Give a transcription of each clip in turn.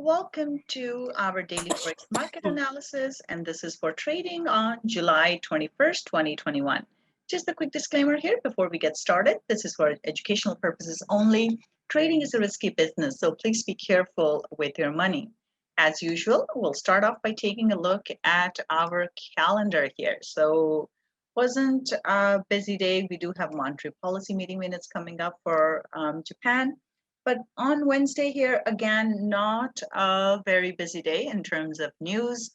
Welcome to our daily Forex market analysis, and this is for trading on July 21st, 2021. Just a quick disclaimer here before we get started. This is for educational purposes only. Trading is a risky business, so please be careful with your money. As usual, we'll start off by taking a look at our calendar here. So wasn't a busy day. We do have monetary policy meeting minutes coming up for Japan. But on Wednesday here, again, not a very busy day in terms of news.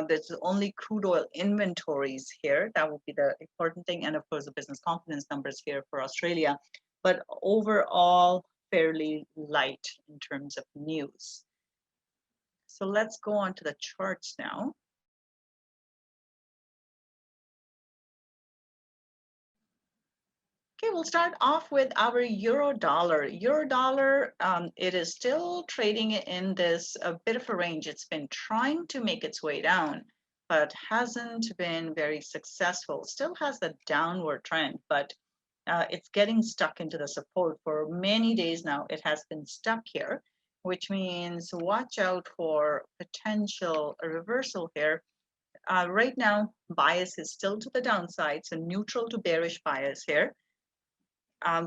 There's only crude oil inventories here. That will be the important thing. And of course, the business confidence numbers here for Australia. But overall, fairly light in terms of news. So let's go on to the charts now. Okay, we'll start off with our euro dollar. Euro dollar, it is still trading in this a bit of a range. It's been trying to make its way down, but hasn't been very successful. Still has the downward trend, but it's getting stuck into the support for many days now. It has been stuck here, which means watch out for potential reversal here. Right now, bias is still to the downside, so neutral to bearish bias here.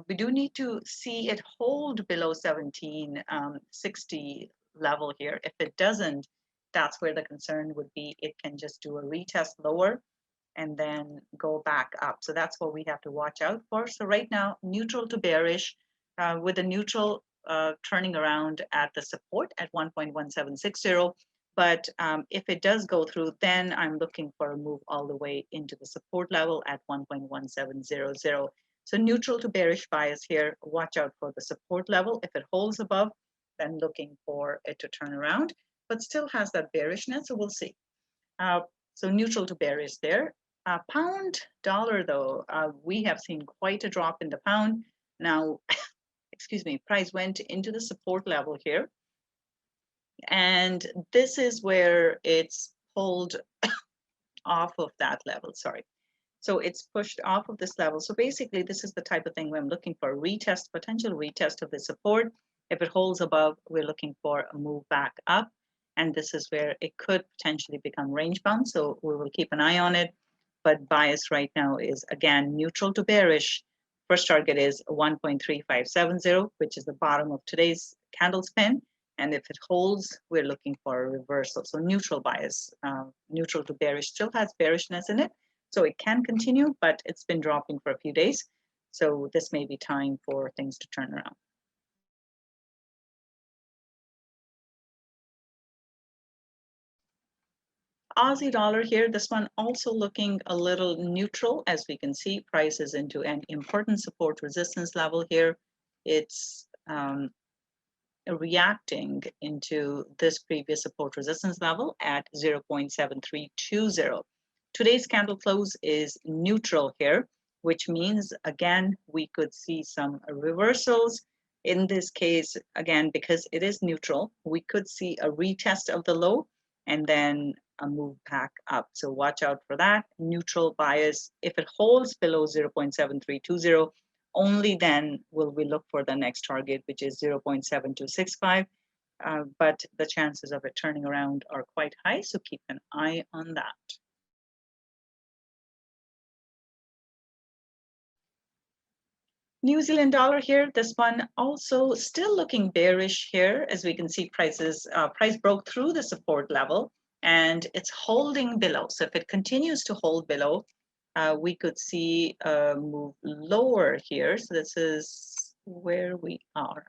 We do need to see it hold below 1760 level here. If it doesn't, that's where the concern would be. It can just do a retest lower and then go back up. So that's what we have to watch out for. So right now, neutral to bearish with a neutral turning around at the support at 1.1760. But if it does go through, then I'm looking for a move all the way into the support level at 1.1700. So neutral to bearish bias here, watch out for the support level. If it holds above, then looking for it to turn around, but still has that bearishness, so we'll see. So neutral to bearish there. Pound dollar though, we have seen quite a drop in the pound. Now, excuse me, price went into the support level here. And this is where it's pulled off of that level, sorry. So it's pushed off of this level. So basically, this is the type of thing where I'm looking for a retest, potential retest of the support. If it holds above, we're looking for a move back up. And this is where it could potentially become range bound. So we will keep an eye on it. But bias right now is, again, neutral to bearish. First target is 1.3570, which is the bottom of today's candle spin. And if it holds, we're looking for a reversal. So neutral bias, neutral to bearish, still has bearishness in it. So it can continue, but it's been dropping for a few days. So this may be time for things to turn around. Aussie dollar here, this one also looking a little neutral. As we can see, price is into an important support resistance level here. It's reacting into this previous support resistance level at 0.7320. Today's candle close is neutral here, which means, again, we could see some reversals. In this case, again, because it is neutral, we could see a retest of the low and then a move back up. So watch out for that. Neutral bias, if it holds below 0.7320, only then will we look for the next target, which is 0.7265. But the chances of it turning around are quite high, so keep an eye on that. New Zealand dollar here, this one also still looking bearish here. As we can see, price broke through the support level and it's holding below. So if it continues to hold below, we could see a move lower here. So this is where we are.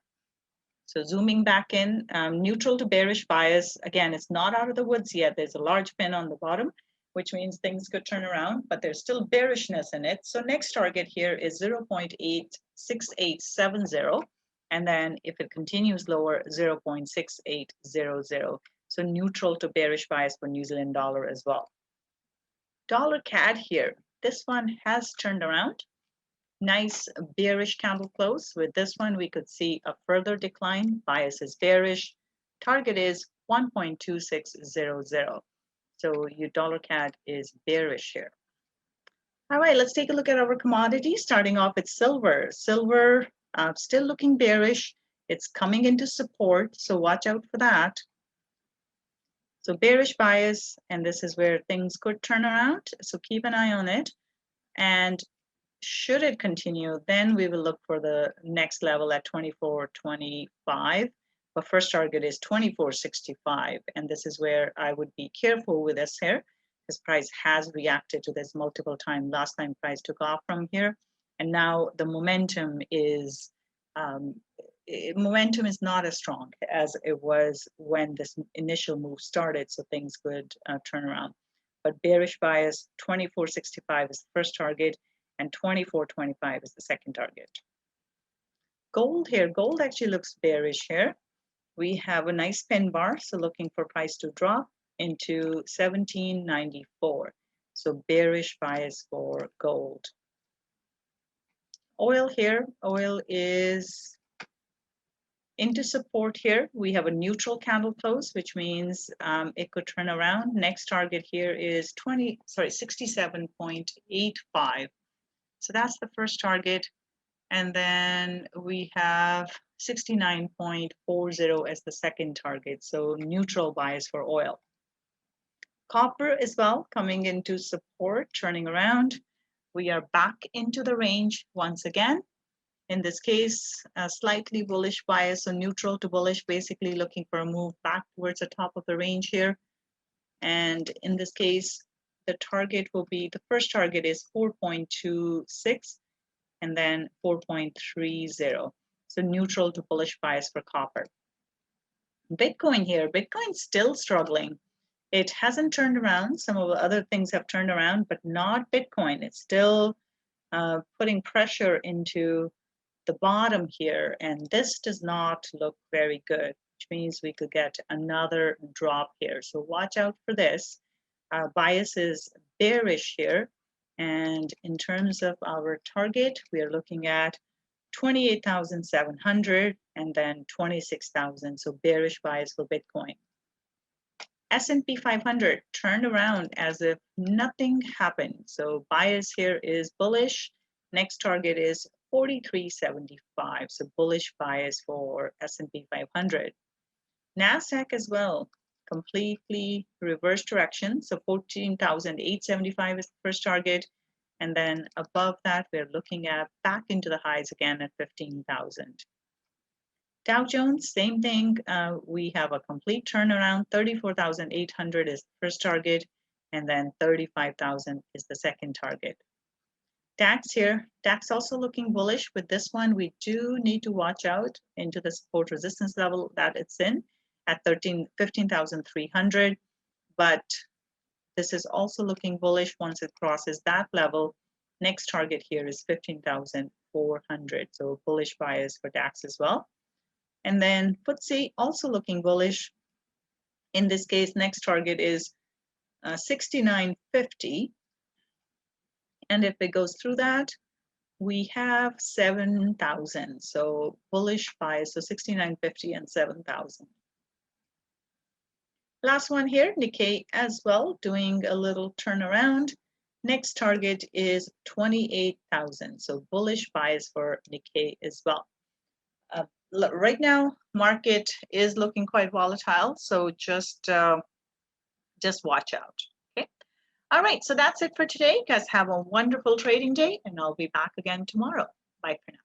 So zooming back in, neutral to bearish bias. Again, it's not out of the woods yet. There's a large pin on the bottom, which means things could turn around, but there's still bearishness in it. So next target here is 0.86870. And then if it continues lower, 0.6800. So neutral to bearish bias for New Zealand dollar as well. Dollar CAD here. This one has turned around. Nice bearish candle close. With this one, we could see a further decline. Bias is bearish. Target is 1.2600. So your dollar CAD is bearish here. All right, let's take a look at our commodities, starting off with silver. Silver still looking bearish. It's coming into support, so watch out for that. So bearish bias, and this is where things could turn around. So keep an eye on it. And should it continue, then we will look for the next level at 24.25. But first target is 24.65. And this is where I would be careful with this here, because price has reacted to this multiple times. Last time price took off from here. And now the momentum is not as strong as it was when this initial move started, so things could turn around. But bearish bias, 24.65 is the first target, and 24.25 is the second target. Gold here, gold actually looks bearish here. We have a nice pin bar, so looking for price to drop into 17.94. So bearish bias for gold. Oil here, oil is into support here. We have a neutral candle close, which means it could turn around. Next target here is 67.85. So that's the first target. And then we have 69.40 as the second target. So neutral bias for oil. Copper as well, coming into support, turning around. We are back into the range once again. In this case, a slightly bullish bias, so neutral to bullish, basically looking for a move back towards the top of the range here. And in this case, the target will be, the first target is 4.26 and then 4.30. So neutral to bullish bias for copper. Bitcoin here, Bitcoin's still struggling. It hasn't turned around. Some of the other things have turned around, but not Bitcoin. It's still putting pressure into the bottom here, and this does not look very good, which means we could get another drop here. So watch out for this. Bias is bearish here, and in terms of our target, we are looking at 28,700 and then 26,000. So bearish bias for Bitcoin. S&P 500 turned around as if nothing happened. So bias here is bullish. Next target is 43.75. So bullish bias for S&P 500. Nasdaq as well, completely reverse direction. So 14,875 is the first target. And then above that, we're looking at back into the highs again at 15,000. Dow Jones, same thing. We have a complete turnaround. 34,800 is the first target, and then 35,000 is the second target. DAX here, DAX also looking bullish. With this one, we do need to watch out into the support resistance level that it's in at 15,300. But this is also looking bullish once it crosses that level. Next target here is 15,400. So bullish bias for DAX as well. And then FTSE also looking bullish. In this case, next target is 69.50. And if it goes through that, we have 7,000. So bullish bias, so 69.50 and 7,000. Last one here, Nikkei as well, doing a little turnaround. Next target is 28,000. So bullish bias for Nikkei as well. Right now, market is looking quite volatile, so just watch out. Okay. All right, so that's it for today. You guys have a wonderful trading day, and I'll be back again tomorrow. Bye for now.